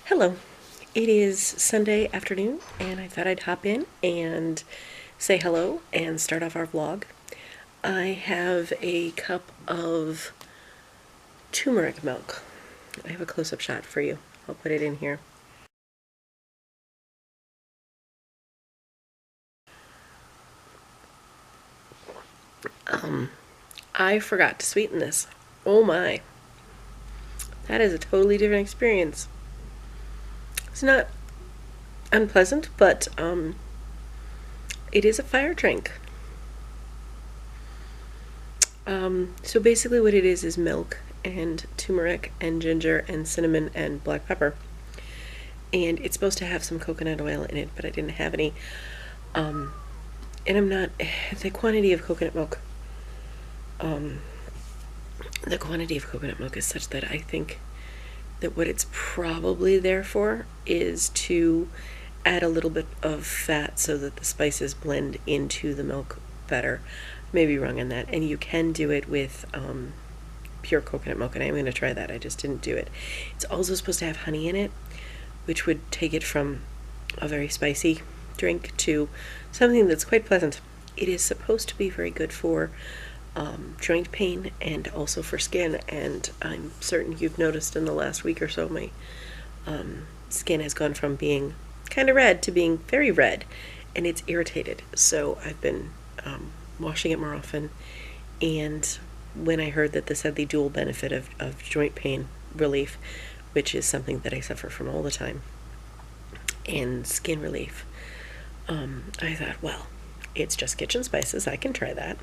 Hello. It is Sunday afternoon, and I thought I'd hop in and say hello and start off our vlog. I have a cup of turmeric milk. I have a close-up shot for you. I'll put it in here. I forgot to sweeten this. Oh my. That is a totally different experience. It's not unpleasant, but it is a fire drink. So basically what it is milk and turmeric and ginger and cinnamon and black pepper. And it's supposed to have some coconut oil in it, but I didn't have any. And I'm not, the quantity of coconut milk is such that I think that what it's probably there for is to add a little bit of fat so that the spices blend into the milk better. May be wrong on that. And you can do it with pure coconut milk, and I'm going to try that. I just didn't do it. It's also supposed to have honey in it, which would take it from a very spicy drink to something that's quite pleasant. It is supposed to be very good for joint pain and also for skin, and I'm certain you've noticed in the last week or so my skin has gone from being kind of red to being very red, and it's irritated. So I've been washing it more often, and when I heard that this had the dual benefit of joint pain relief, which is something that I suffer from all the time, and skin relief, I thought, well, it's just kitchen spices, I can try that.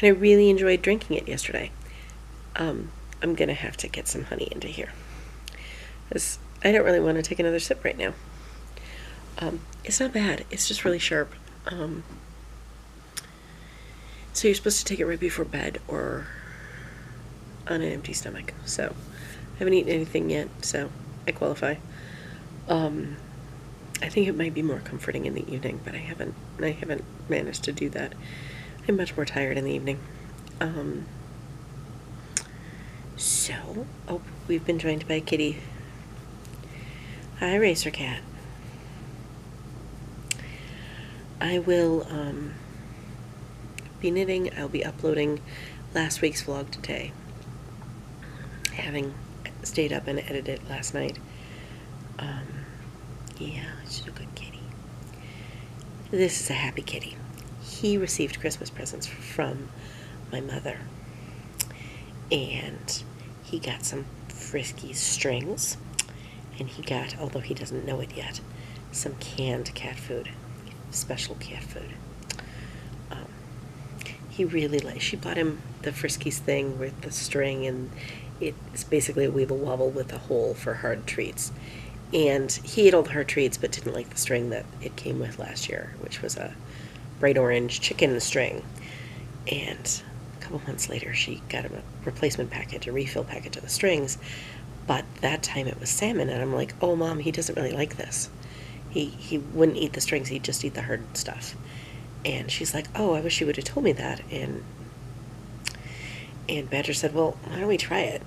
And I really enjoyed drinking it yesterday. I'm gonna have to get some honey into here, because I don't really want to take another sip right now. It's not bad, it's just really sharp. So you're supposed to take it right before bed or on an empty stomach. So I haven't eaten anything yet, so I qualify. I think it might be more comforting in the evening, but I haven't managed to do that. I'm much more tired in the evening. We've been joined by Kitty. Hi, Racer Cat. I will be knitting. I'll be uploading last week's vlog today, having stayed up and edited it last night. Yeah, she's a good kitty. This is a happy kitty. He received Christmas presents from my mother, and he got some Frisky strings, and he got, although he doesn't know it yet, some canned cat food, special cat food. He really likes, she bought him the Friskies thing with the string, and it's basically a weeble wobble with a hole for hard treats. And he ate all the hard treats but didn't like the string that it came with last year, which was a bright orange chicken string. And a couple months later she got him a replacement package, a refill package of the strings, but that time it was salmon, and I'm like, oh Mom, he doesn't really like this. He wouldn't eat the strings, he'd just eat the hard stuff. And she's like, oh, I wish you would have told me that. And Badger said, well, why don't we try it?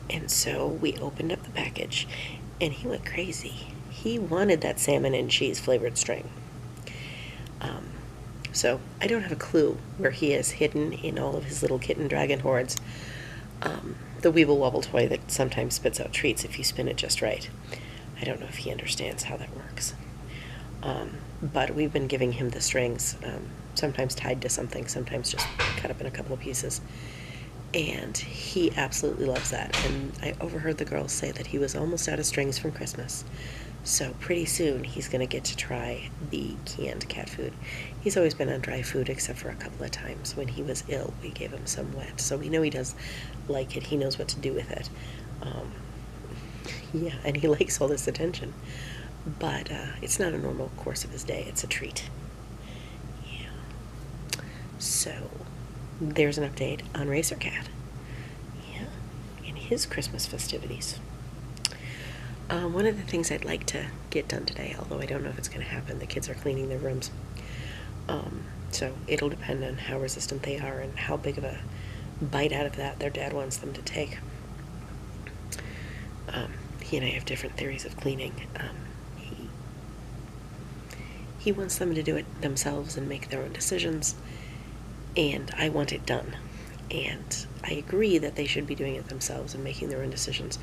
And so we opened up the package, and he went crazy. He wanted that salmon and cheese flavored string. So I don't have a clue where he is hidden in all of his little kitten dragon hoards. The Weeble Wobble toy that sometimes spits out treats if you spin it just right. I don't know if he understands how that works. But we've been giving him the strings, sometimes tied to something, sometimes just cut up in a couple of pieces. And he absolutely loves that. And I overheard the girls say that he was almost out of strings from Christmas. So pretty soon he's going to get to try the canned cat food. He's always been on dry food except for a couple of times. When he was ill, we gave him some wet. So we know he does like it. He knows what to do with it. Yeah, and he likes all this attention. But it's not a normal course of his day. It's a treat. Yeah. So there's an update on Racer Cat. Yeah, in his Christmas festivities. One of the things I'd like to get done today, although I don't know if it's going to happen, the kids are cleaning their rooms. So it'll depend on how resistant they are and how big of a bite out of that their dad wants them to take. he and I have different theories of cleaning. He wants them to do it themselves and make their own decisions, and I want it done. And I agree that they should be doing it themselves and making their own decisions,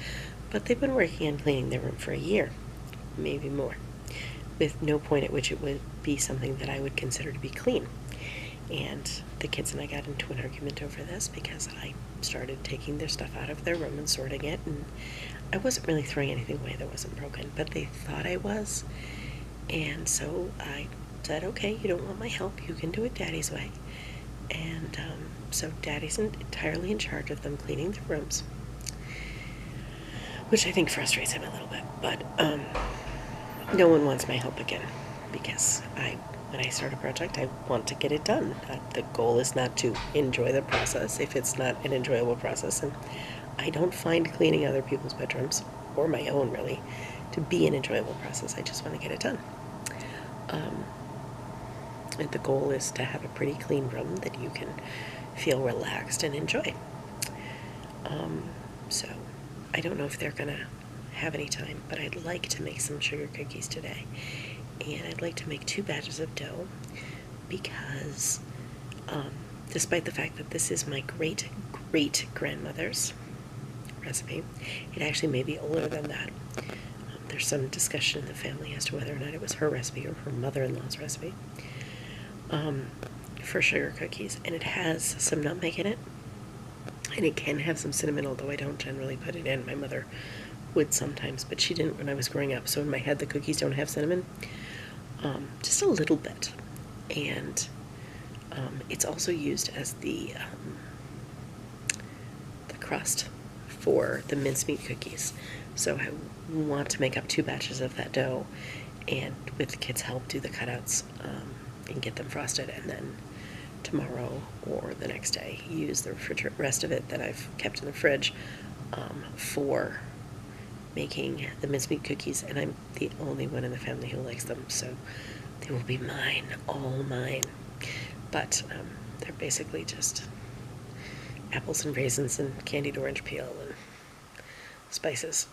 but they've been working on cleaning their room for a year, maybe more, with no point at which it would be something that I would consider to be clean. And the kids and I got into an argument over this because I started taking their stuff out of their room and sorting it, and I wasn't really throwing anything away that wasn't broken, but they thought I was. And so I said, okay, you don't want my help, you can do it Daddy's way. And so Daddy's entirely in charge of them cleaning the rooms, which I think frustrates him a little bit, but no one wants my help again, because when I start a project, I want to get it done. The goal is not to enjoy the process if it's not an enjoyable process, and I don't find cleaning other people's bedrooms, or my own really, to be an enjoyable process. I just want to get it done. And the goal is to have a pretty clean room that you can feel relaxed and enjoy. So I don't know if they're gonna have any time, but I'd like to make some sugar cookies today. And I'd like to make 2 batches of dough because despite the fact that this is my great-great-grandmother's recipe, it actually may be older than that. There's some discussion in the family as to whether or not it was her recipe or her mother-in-law's recipe for sugar cookies, and it has some nutmeg in it, and it can have some cinnamon, although I don't generally put it in. My mother would sometimes, but she didn't when I was growing up, so in my head the cookies don't have cinnamon. Just a little bit, and it's also used as the crust for the mincemeat cookies. So I want to make up 2 batches of that dough, and with the kids' help do the cutouts and get them frosted, and then tomorrow or the next day use the rest of it that I've kept in the fridge for making the mincemeat cookies, and I'm the only one in the family who likes them, so they will be mine, all mine. But they're basically just apples and raisins and candied orange peel and spices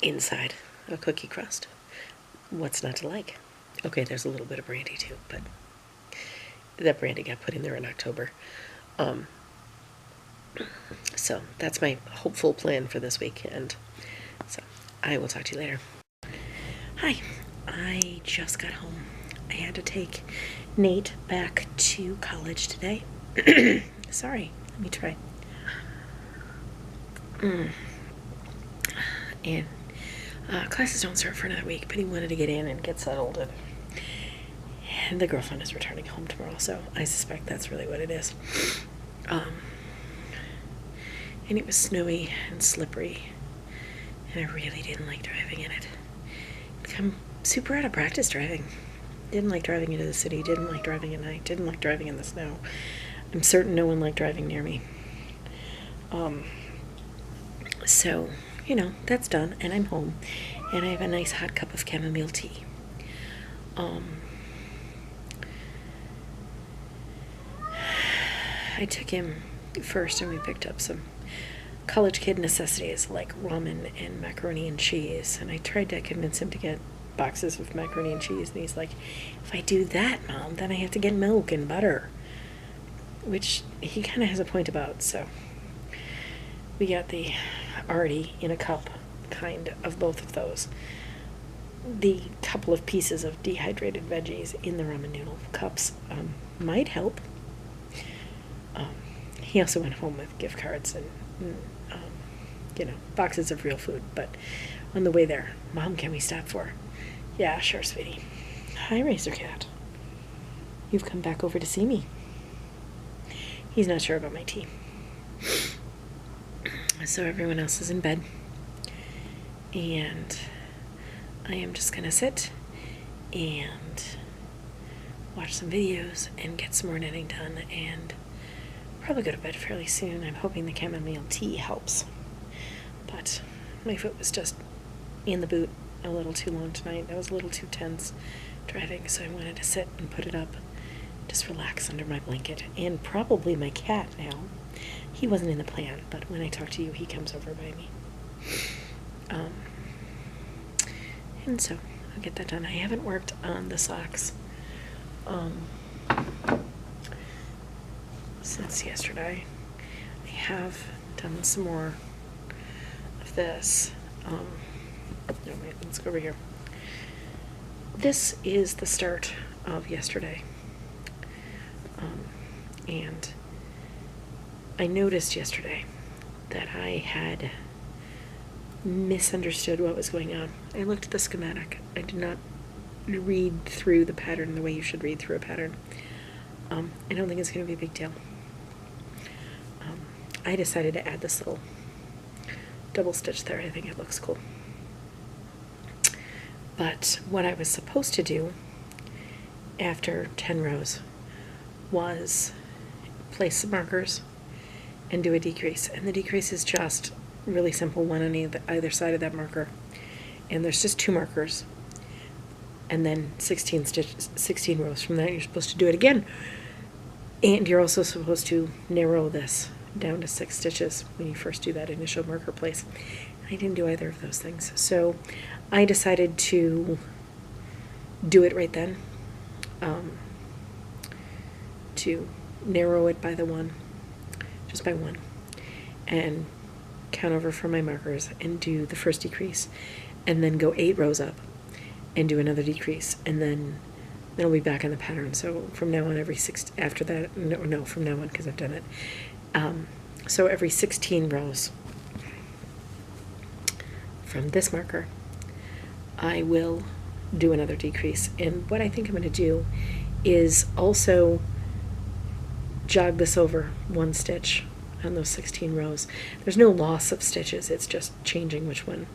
inside a cookie crust. What's not to like? Okay, there's a little bit of brandy too, but that brandy got put in there in October. So that's my hopeful plan for this weekend. So I will talk to you later. Hi, I just got home. I had to take Nate back to college today. Sorry, let me try. And classes don't start for another week, but he wanted to get in and get settled, and the girlfriend is returning home tomorrow, so I suspect that's really what it is. And it was snowy and slippery, and I really didn't like driving in it. I'm super out of practice driving. Didn't like driving into the city, didn't like driving at night, didn't like driving in the snow. I'm certain no one liked driving near me. So, you know, that's done, and I'm home, and I have a nice hot cup of chamomile tea. I took him first, and we picked up some college kid necessities like ramen and macaroni and cheese, and I tried to convince him to get boxes of macaroni and cheese, and he's like, if I do that, Mom, then I have to get milk and butter, which he kind of has a point about. So we got the already in a cup kind of both of those. The couple of pieces of dehydrated veggies in the ramen noodle cups might help. He also went home with gift cards and boxes of real food, but on the way there, Mom, can we stop for? Yeah, sure, sweetie. Hi, Razor Cat. You've come back over to see me. He's not sure about my tea. So everyone else is in bed, and I am just gonna sit and watch some videos and get some more knitting done, and probably go to bed fairly soon. I'm hoping the chamomile tea helps, but my foot was just in the boot a little too long tonight. I was a little too tense driving, so I wanted to sit and put it up, just relax under my blanket, and probably my cat now. He wasn't in the plan, but when I talk to you, he comes over by me. And so I'll get that done. I haven't worked on the socks since yesterday. I have done some more of this. No, wait, let's go over here. This is the start of yesterday. And I noticed yesterday that I had misunderstood what was going on. I looked at the schematic. I did not read through the pattern the way you should read through a pattern. I don't think it's going to be a big deal. I decided to add this little double stitch there. I think it looks cool. But what I was supposed to do after 10 rows was place some markers and do a decrease. And the decrease is just really simple, one on either side of that marker. And there's just 2 markers. And then 16 rows from that, you're supposed to do it again. And you're also supposed to narrow this down to 6 stitches when you first do that initial marker place. I didn't do either of those things. So I decided to do it right then, to narrow it by just by 1, and count over for my markers and do the first decrease, and then go 8 rows up and do another decrease, and then I'll be back in the pattern. So from now on, every 6, after that, no, from now on, because I've done it. So every 16 rows from this marker, I will do another decrease. And what I think I'm going to do is also jog this over 1 stitch on those 16 rows. There's no loss of stitches, it's just changing which one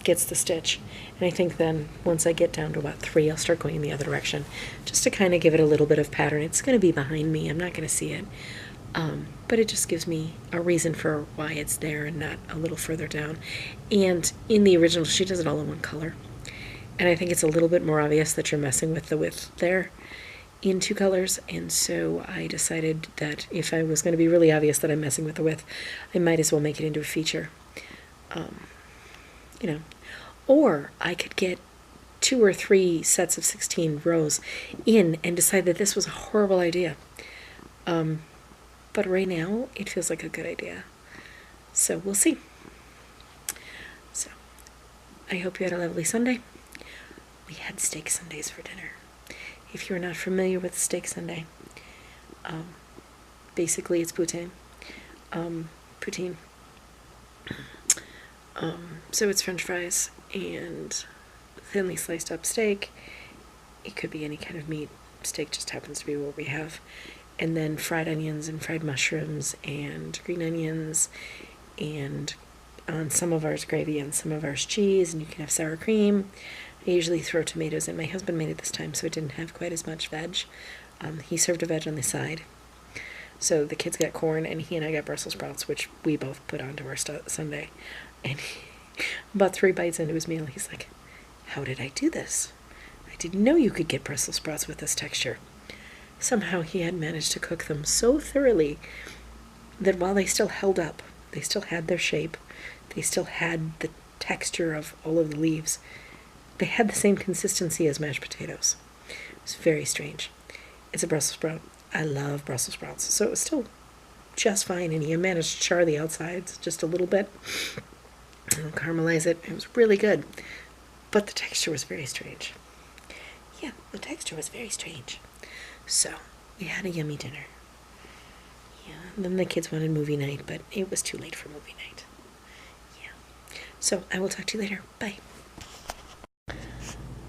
gets the stitch. And I think then once I get down to about 3, I'll start going in the other direction, just to kind of give it a little bit of pattern. It's going to be behind me, I'm not going to see it, but it just gives me a reason for why it's there and not a little further down. And in the original, she does it all in 1 color, and I think it's a little bit more obvious that you're messing with the width there in 2 colors. And so I decided that if I was going to be really obvious that I'm messing with the width, I might as well make it into a feature. You know, or I could get 2 or 3 sets of 16 rows in and decide that this was a horrible idea. But right now, it feels like a good idea. So we'll see. So I hope you had a lovely Sunday. We had steak Sundays for dinner. If you're not familiar with steak Sunday, basically it's poutine. So it's French fries and thinly sliced up steak. It could be any kind of meat. Steak just happens to be what we have. And then fried onions and fried mushrooms and green onions, and on some of ours gravy and some of ours cheese, and you can have sour cream. I usually throw tomatoes in. My husband made it this time, so it didn't have quite as much veg. He served a veg on the side. So the kids got corn, and he and I got Brussels sprouts, which we both put onto our Sunday. And about 3 bites into his meal, he's like, "How did I do this? I didn't know you could get Brussels sprouts with this texture." Somehow he had managed to cook them so thoroughly that while they still held up, they still had their shape, they still had the texture of all of the leaves, they had the same consistency as mashed potatoes. It was very strange. It's a Brussels sprout. I love Brussels sprouts. So it was still just fine, and he managed to char the outsides just a little bit and caramelize it. It was really good, but the texture was very strange. Yeah, the texture was very strange. So we had a yummy dinner. Yeah, and then the kids wanted movie night, but it was too late for movie night. Yeah. So I will talk to you later. Bye.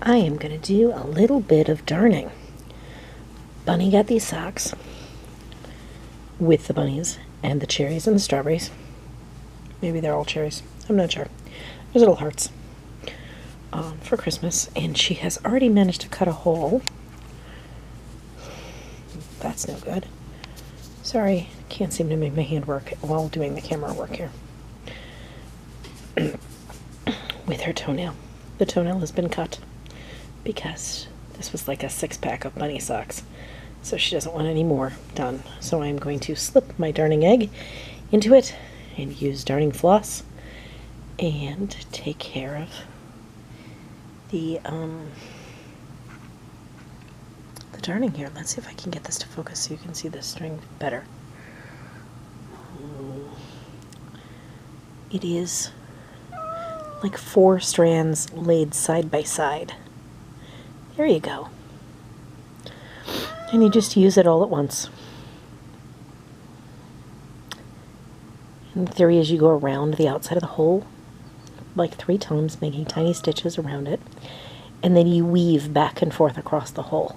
I am going to do a little bit of darning. Bunny got these socks with the bunnies and the cherries and the strawberries. Maybe they're all cherries. I'm not sure. There's little hearts for Christmas, and she has already managed to cut a hole. That's no good. Sorry, can't seem to make my hand work while doing the camera work here. With her toenail. The toenail has been cut because this was like a 6-pack of bunny socks. So she doesn't want any more done. So I'm going to slip my darning egg into it and use darning floss and take care of the turning here. Let's see if I can get this to focus so you can see the string better. It is like 4 strands laid side by side. There you go. And you just use it all at once. And the theory is you go around the outside of the hole like 3 times, making tiny stitches around it, and then you weave back and forth across the hole.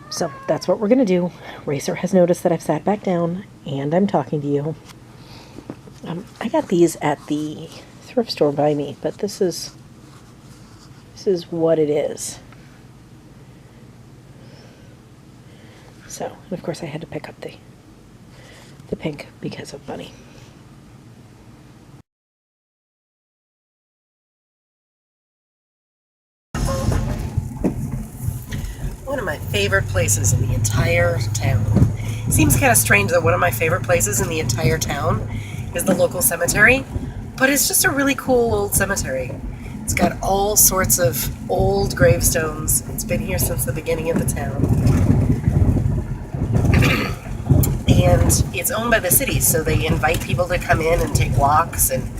So that's what we're going to do. Racer has noticed that I've sat back down and I'm talking to you. I got these at the thrift store by me, but this is what it is. So, and of course I had to pick up the pink because of Bunny. One of my favorite places in the entire town. Seems kind of strange that one of my favorite places in the entire town is the local cemetery, but it's just a really cool old cemetery. It's got all sorts of old gravestones. It's been here since the beginning of the town. And it's owned by the city, so they invite people to come in and take walks and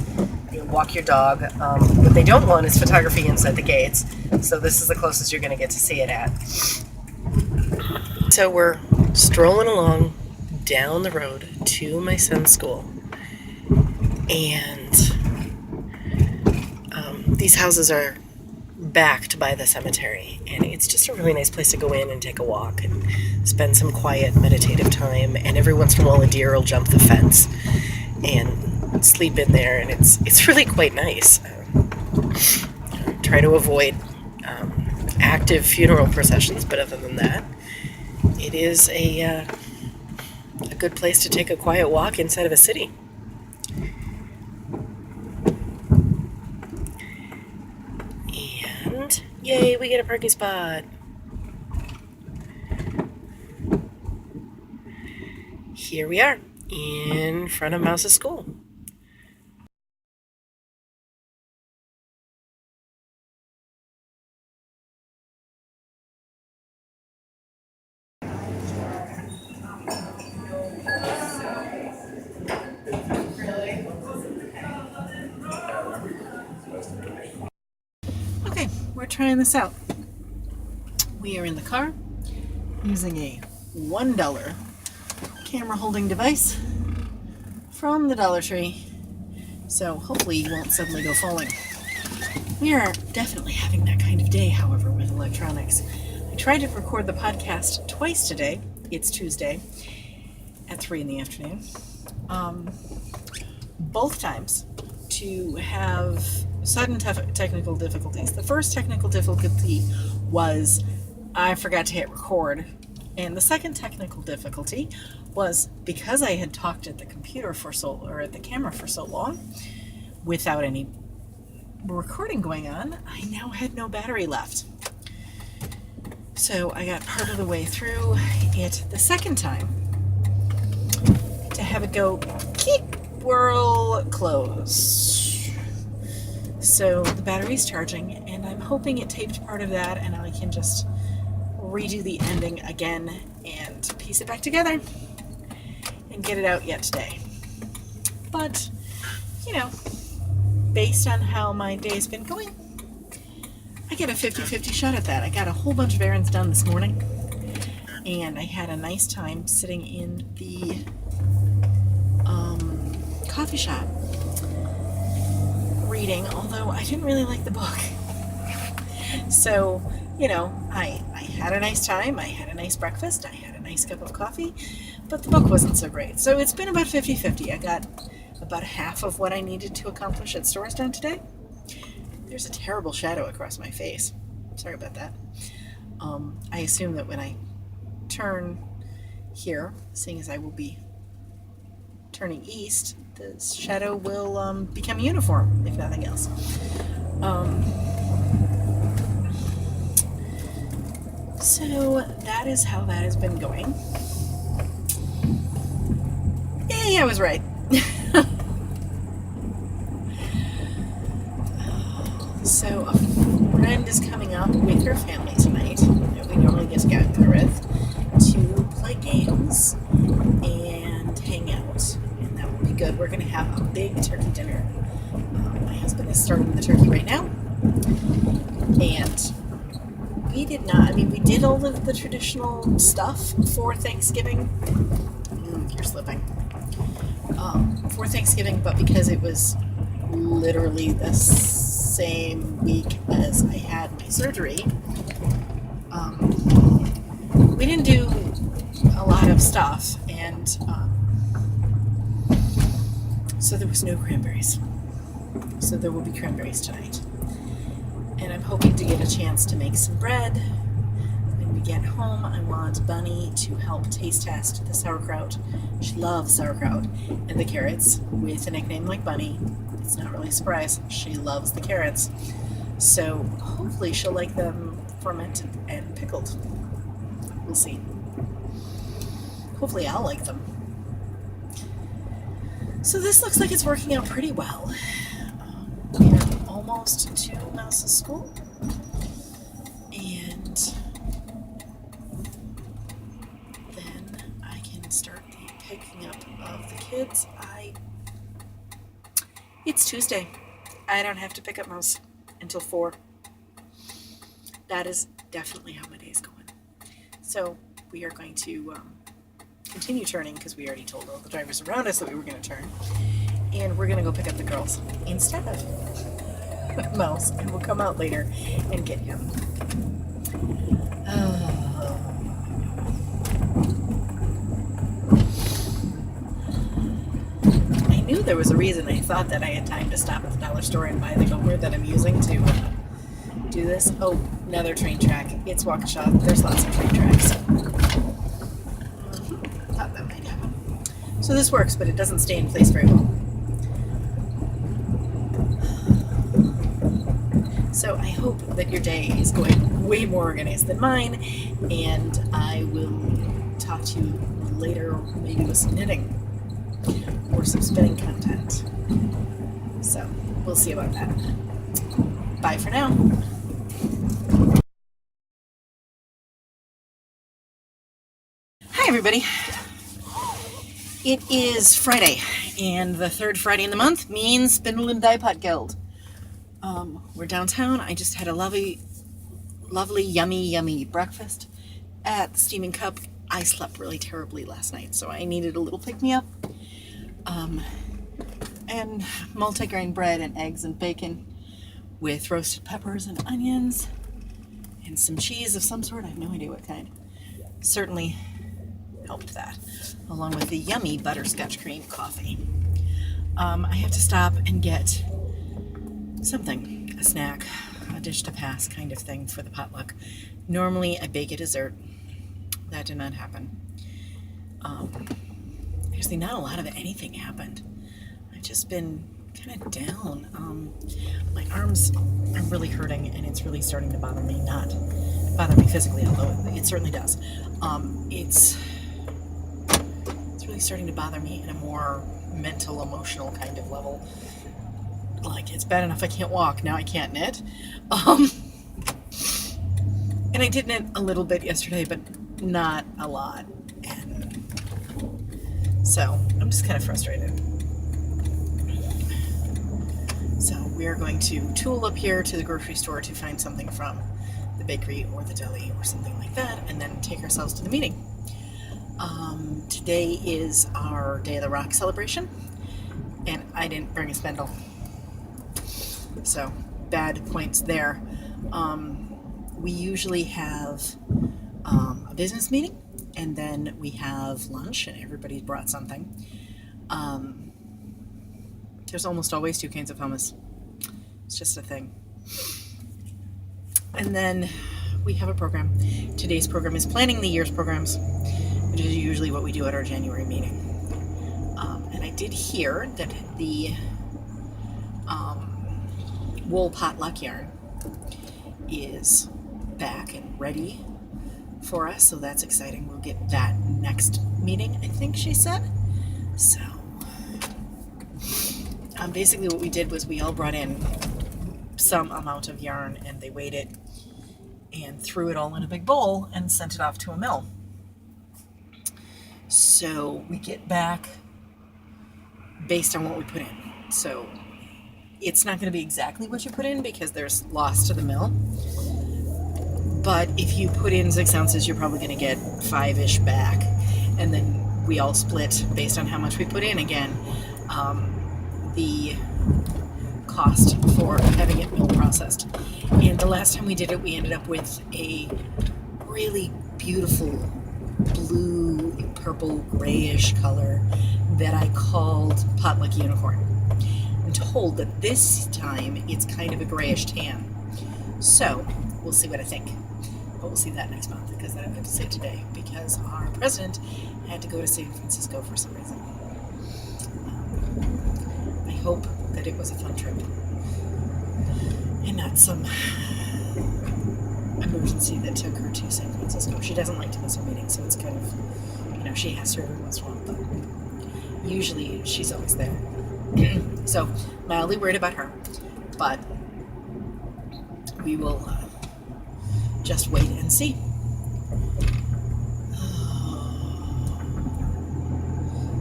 walk your dog. What they don't want is photography inside the gates, so this is the closest you're going to get to see it at. So we're strolling along down the road to my son's school, and these houses are backed by the cemetery, and it's just a really nice place to go in and take a walk and spend some quiet meditative time. And every once in a while a deer will jump the fence and sleep in there, and it's really quite nice. Try to avoid active funeral processions, but other than that, it is a good place to take a quiet walk inside of a city. And yay, we get a parking spot. Here we are in front of Mouse's school. Okay, we're trying this out. We are in the car using a $1 camera holding device from the Dollar Tree, so hopefully you won't suddenly go falling. We are definitely having that kind of day, however, with electronics. I tried to record the podcast twice today. It's Tuesday at 3 in the afternoon. Both times to have sudden technical difficulties. The first technical difficulty was I forgot to hit record. And the second technical difficulty was because I had talked at the at the camera for so long without any recording going on, I now had no battery left. So I got part of the way through it the second time to have it go keep whirl close. So the battery's charging, and I'm hoping it taped part of that and I can just redo the ending again and piece it back together and get it out yet today. But, based on how my day's been going, I get a 50-50 shot at that. I got a whole bunch of errands done this morning, and I had a nice time sitting in the coffee shop reading, although I didn't really like the book. So, I had a nice time, I had a nice breakfast, I had a nice cup of coffee, but the book wasn't so great. So it's been about 50-50. I got about half of what I needed to accomplish at stores done today. There's a terrible shadow across my face. Sorry about that. I assume that when I turn here, seeing as I will be turning east, the shadow will become uniform, if nothing else. So that is how that has been going. Yay, I was right. So entire family tonight that we normally get together with to play games and hang out, and that will be good. We're going to have a big turkey dinner. My husband is starting the turkey right now, and we did all of the traditional stuff for Thanksgiving. You're slipping. For Thanksgiving, but because it was literally the same week as I had my surgery, we didn't do a lot of stuff, and so there was no cranberries. So there will be cranberries tonight. And I'm hoping to get a chance to make some bread. When we get home, I want Bunny to help taste test the sauerkraut. She loves sauerkraut and the carrots. With a nickname like Bunny, it's not really a surprise. She loves the carrots. So hopefully she'll like them fermented and pickled. We'll see. Hopefully I'll like them. So this looks like it's working out pretty well. We're almost to Mouse's school, and then I can start the picking up of the kids. It's Tuesday. I don't have to pick up Mouse until 4. That is definitely how my day is going. So we are going to continue turning, because we already told all the drivers around us that we were going to turn, and we're going to go pick up the girls instead of Mouse, and we'll come out later and get him. I knew there was a reason. I thought that I had time to stop at the dollar store and buy the gomer that I'm using to do this. Oh, another train track. It's Waukesha. There's lots of train tracks. Thought that might happen. So this works, but it doesn't stay in place very well. So I hope that your day is going way more organized than mine, and I will talk to you later, maybe with some knitting or some spinning content. So we'll see about that. Bye for now. Hi everybody. It is Friday, and the third Friday in the month means Spindle and Die Pot Guild. We're downtown. I just had a lovely, yummy breakfast at the Steaming Cup. I slept really terribly last night, so I needed a little pick-me-up. And multigrain bread and eggs and bacon with roasted peppers and onions and some cheese of some sort. I have no idea what kind. Certainly helped that, along with the yummy butterscotch cream coffee. I have to stop and get something, a snack, a dish to pass kind of thing for the potluck. Normally I bake a dessert. That did not happen. Actually, not a lot of anything happened. I've just been kind of down. My arms are really hurting, and it's really starting to bother me. Not bother me physically, although it certainly does. It's really starting to bother me in a more mental, emotional kind of level. Like, it's bad enough I can't walk, now I can't knit. And I did knit a little bit yesterday, but not a lot. And so I'm just kind of frustrated. So we are going to tool up here to the grocery store to find something from the bakery or the deli or something like that, and then take ourselves to the meeting. Today is our Day of the Rock celebration, and I didn't bring a spindle. So, bad points there. We usually have a business meeting, and then we have lunch, and everybody's brought something. There's almost always 2 cans of hummus. It's just a thing. And then we have a program. Today's program is planning the year's programs, which is usually what we do at our January meeting. And I did hear that the wool potluck yarn is back and ready for us, so that's exciting. We'll get that next meeting, I think she said. So basically what we did was we all brought in some amount of yarn, and they weighed it and threw it all in a big bowl and sent it off to a mill. So we get back based on what we put in. So it's not going to be exactly what you put in because there's loss to the mill. But if you put in 6 ounces, you're probably going to get 5-ish back. And then we all split based on how much we put in again. The cost for having it mill processed. And the last time we did it, we ended up with a really beautiful blue, purple, grayish color that I called Potluck Unicorn. I'm told that this time it's kind of a grayish tan. So we'll see what I think. But we'll see that next month because I don't get to say it today because our president had to go to San Francisco for some reason. I hope that it was a fun trip and not some emergency that took her to San Francisco. She doesn't like to miss her meetings, so it's kind of, she has to every once in a while, but usually she's always there. So, mildly worried about her, but we will just wait and see.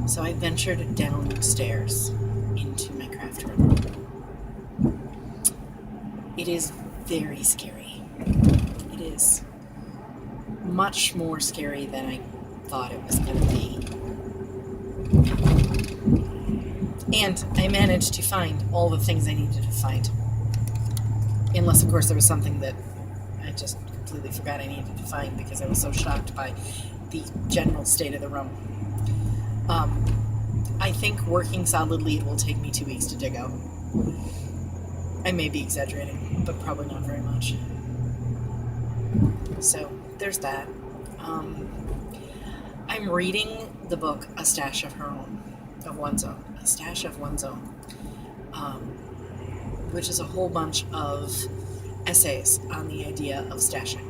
So I ventured downstairs into my craft room. It is very scary. It is much more scary than I thought it was going to be. And I managed to find all the things I needed to find. Unless, of course, there was something that I just completely forgot I needed to find because I was so shocked by the general state of the room. I think working solidly it will take me 2 weeks to dig out. I may be exaggerating, but probably not very much. So, there's that. I'm reading the book A Stash of One's Own, which is a whole bunch of essays on the idea of stashing.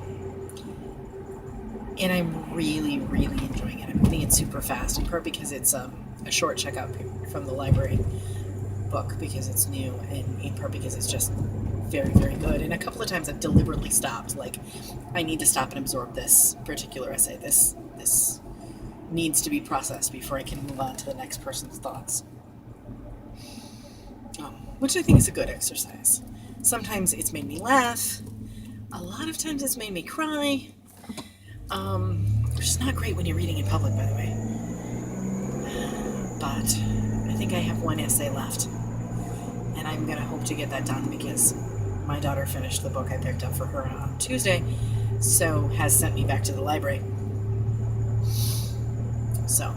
And I'm really, really enjoying it. I'm reading it super fast, in part because it's a short checkout from the library book because it's new, and in part because it's just very, very good. And a couple of times I've deliberately stopped. Like, I need to stop and absorb this particular essay. This needs to be processed before I can move on to the next person's thoughts. Which I think is a good exercise. Sometimes it's made me laugh. A lot of times it's made me cry. Which is not great when you're reading in public, by the way. But I think I have one essay left. And I'm going to hope to get that done because my daughter finished the book I picked up for her on Tuesday, so has sent me back to the library. So,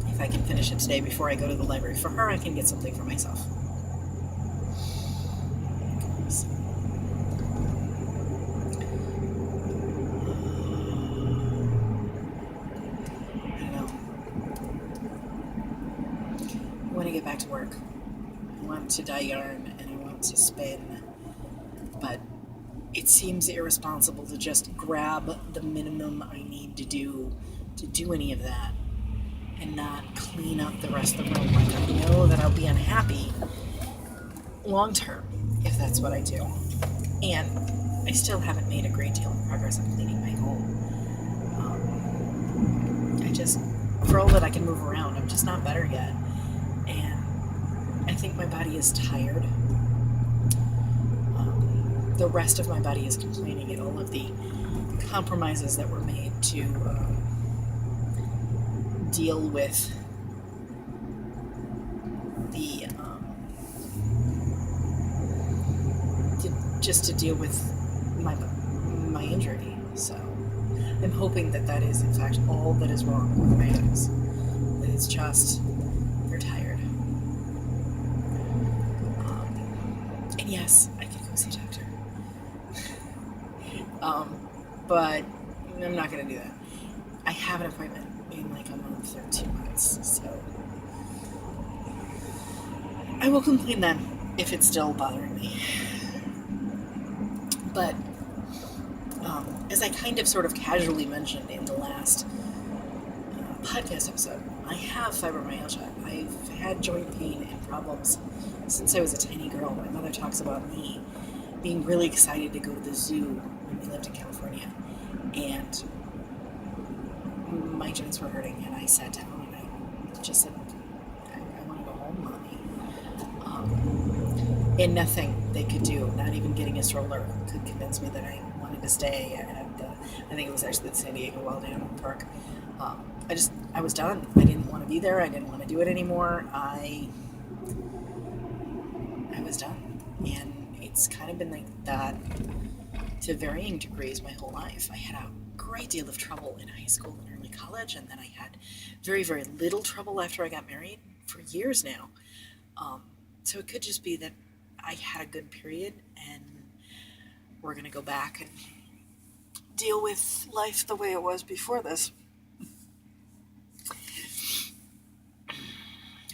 if I can finish it today before I go to the library for her, I can get something for myself. So. I don't know. I want to get back to work. I want to dye yarn and I want to spin, but it seems irresponsible to just grab the minimum I need to do any of that and not clean up the rest of the room. Like, I know that I'll be unhappy long term if that's what I do. And I still haven't made a great deal of progress on cleaning my home. For all that I can move around, I'm just not better yet. And I think my body is tired. The rest of my body is complaining at all of the compromises that were made to deal with the to deal with my injury. So I'm hoping that is in fact all that is wrong with my eyes. That it's just they're tired. And yes, I could go see a doctor. But I'm not going to do that. I have an appointment in like a month or 2 months, so I will complain then if it's still bothering me. But as I kind of sort of casually mentioned in the last podcast episode, I have fibromyalgia. I've had joint pain and problems since I was a tiny girl. My mother talks about me being really excited to go to the zoo when we lived in California, and my joints were hurting, and I sat down and I just said, I want to go home, mommy. And nothing they could do, not even getting a stroller, could convince me that I wanted to stay at the, I think it was actually the San Diego Wild Animal Park. I was done. I didn't want to be there. I didn't want to do it anymore. I was done. And it's kind of been like that to varying degrees my whole life. I had a great deal of trouble in high school and early college, and then I had very, very little trouble after I got married for years now. So it could just be that I had a good period, and we're going to go back and deal with life the way it was before this.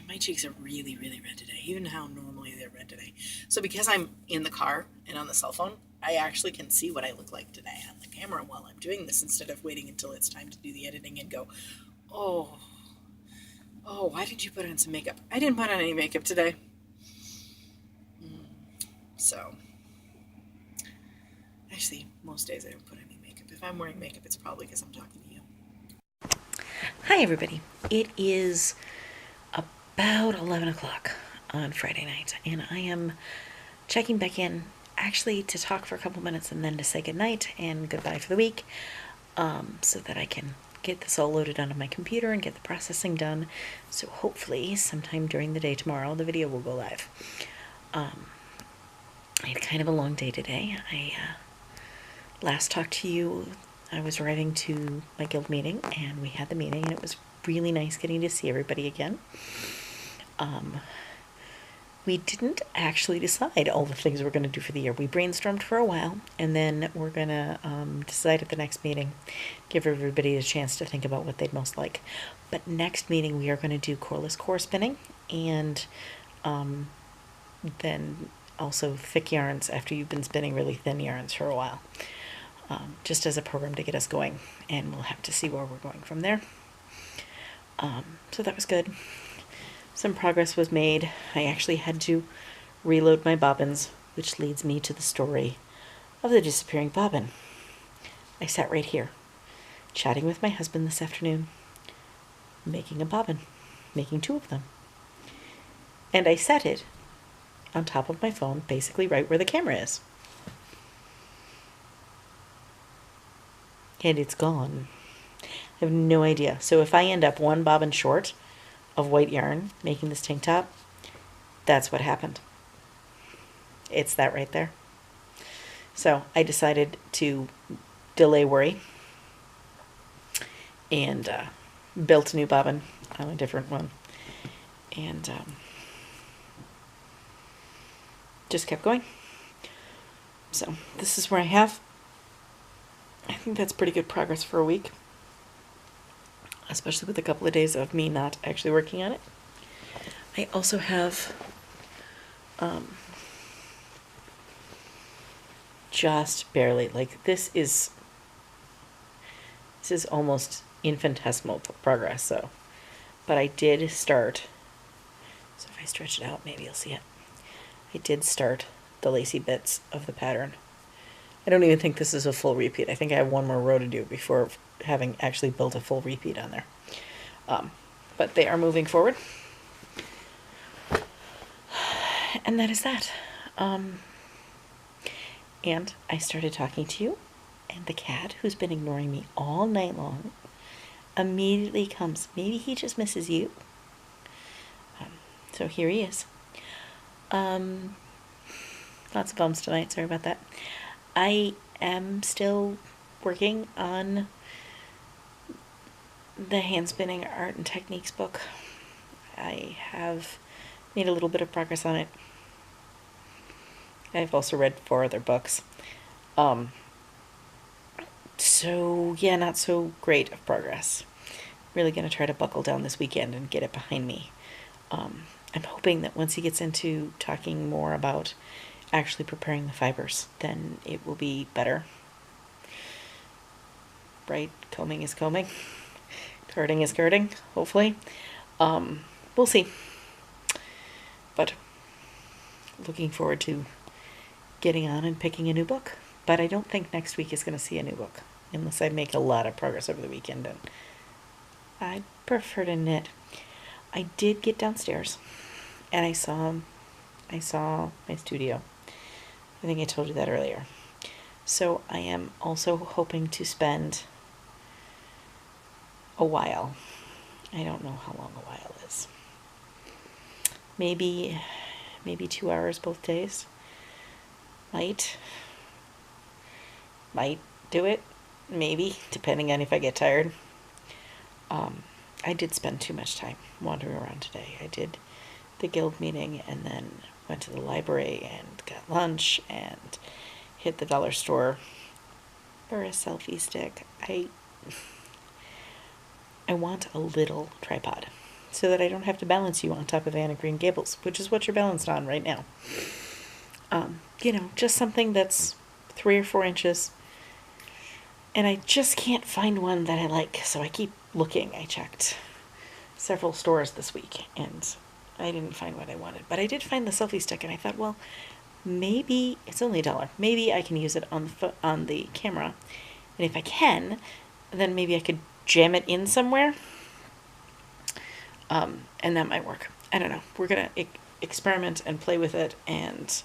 My cheeks are really, really red today, even how normally they're red today. So because I'm in the car and on the cell phone, I actually can see what I look like today on the camera while I'm doing this, instead of waiting until it's time to do the editing and go, oh, why did you put on some makeup? I didn't put on any makeup today. So, actually, most days I don't put any makeup. If I'm wearing makeup, it's probably because I'm talking to you. Hi, everybody. It is about 11 o'clock on Friday night, and I am checking back in actually to talk for a couple minutes and then to say goodnight and goodbye for the week, so that I can get this all loaded onto my computer and get the processing done. So hopefully sometime during the day tomorrow, the video will go live. I had kind of a long day today. I last talked to you, I was driving to my guild meeting, and we had the meeting, and it was really nice getting to see everybody again. We didn't actually decide all the things we're going to do for the year. We brainstormed for a while, and then we're going to decide at the next meeting, give everybody a chance to think about what they'd most like. But next meeting, we are going to do coreless core spinning, and then also thick yarns after you've been spinning really thin yarns for a while, just as a program to get us going, and we'll have to see where we're going from there. So that was good. Some progress was made. I actually had to reload my bobbins, which leads me to the story of the disappearing bobbin. I sat right here, chatting with my husband this afternoon, making a bobbin, making 2 of them. And I set it on top of my phone, basically right where the camera is. And it's gone. I have no idea. So if I end up 1 bobbin short of white yarn making this tank top, that's what happened. It's that right there. So I decided to delay worry and built a new bobbin on a different one, and just kept going. So this is where I have. I think that's pretty good progress for a week, especially with a couple of days of me not actually working on it. I also have just barely, like, this is almost infinitesimal progress, so, but I did start, so if I stretch it out, maybe you'll see it. I did start the lacy bits of the pattern. I don't even think this is a full repeat. I think I have 1 more row to do before having actually built a full repeat on there. But they are moving forward. And that is that. And I started talking to you, and the cat, who's been ignoring me all night long, immediately comes. Maybe he just misses you. So here he is. Lots of bumps tonight. Sorry about that. I am still working on the hand spinning art and techniques book. I have made a little bit of progress on it. I've also read 4 other books. So yeah, not so great of progress. Really going to try to buckle down this weekend and get it behind me. I'm hoping that once he gets into talking more about actually preparing the fibers, then it will be better. Right? Combing is combing. Carding is carding, hopefully. We'll see. But looking forward to getting on and picking a new book. But I don't think next week is going to see a new book unless I make a lot of progress over the weekend. And I prefer to knit. I did get downstairs and I saw my studio. I think I told you that earlier. So I am also hoping to spend a while. I don't know how long a while is. Maybe 2 hours both days. Might do it. Maybe, depending on if I get tired. I did spend too much time wandering around today. I did the guild meeting and then went to the library and got lunch and hit the dollar store for a selfie stick. I want a little tripod so that I don't have to balance you on top of Anne of Green Gables, which is what you're balanced on right now. Just something that's 3 or 4 inches. And I just can't find one that I like, so I keep looking. I checked several stores this week, and I didn't find what I wanted. But I did find the selfie stick, and I thought, well, maybe it's only $1. Maybe I can use it on the camera, and if I can, then maybe I could jam it in somewhere, and that might work. I don't know. We're gonna experiment and play with it, and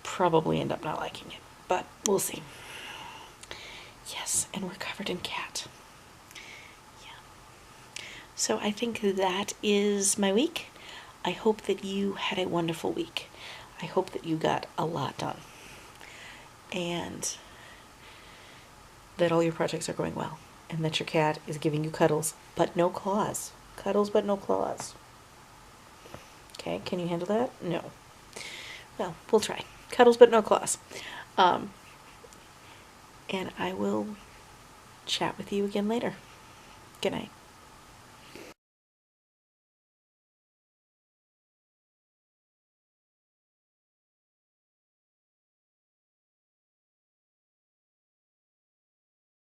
probably end up not liking it, but we'll see. Yes, and we're covered in cat. Yeah. So I think that is my week. I hope that you had a wonderful week. I hope that you got a lot done. And that all your projects are going well. And that your cat is giving you cuddles, but no claws. Cuddles, but no claws. Okay, can you handle that? No. Well, we'll try. Cuddles, but no claws. And I will chat with you again later. Good night.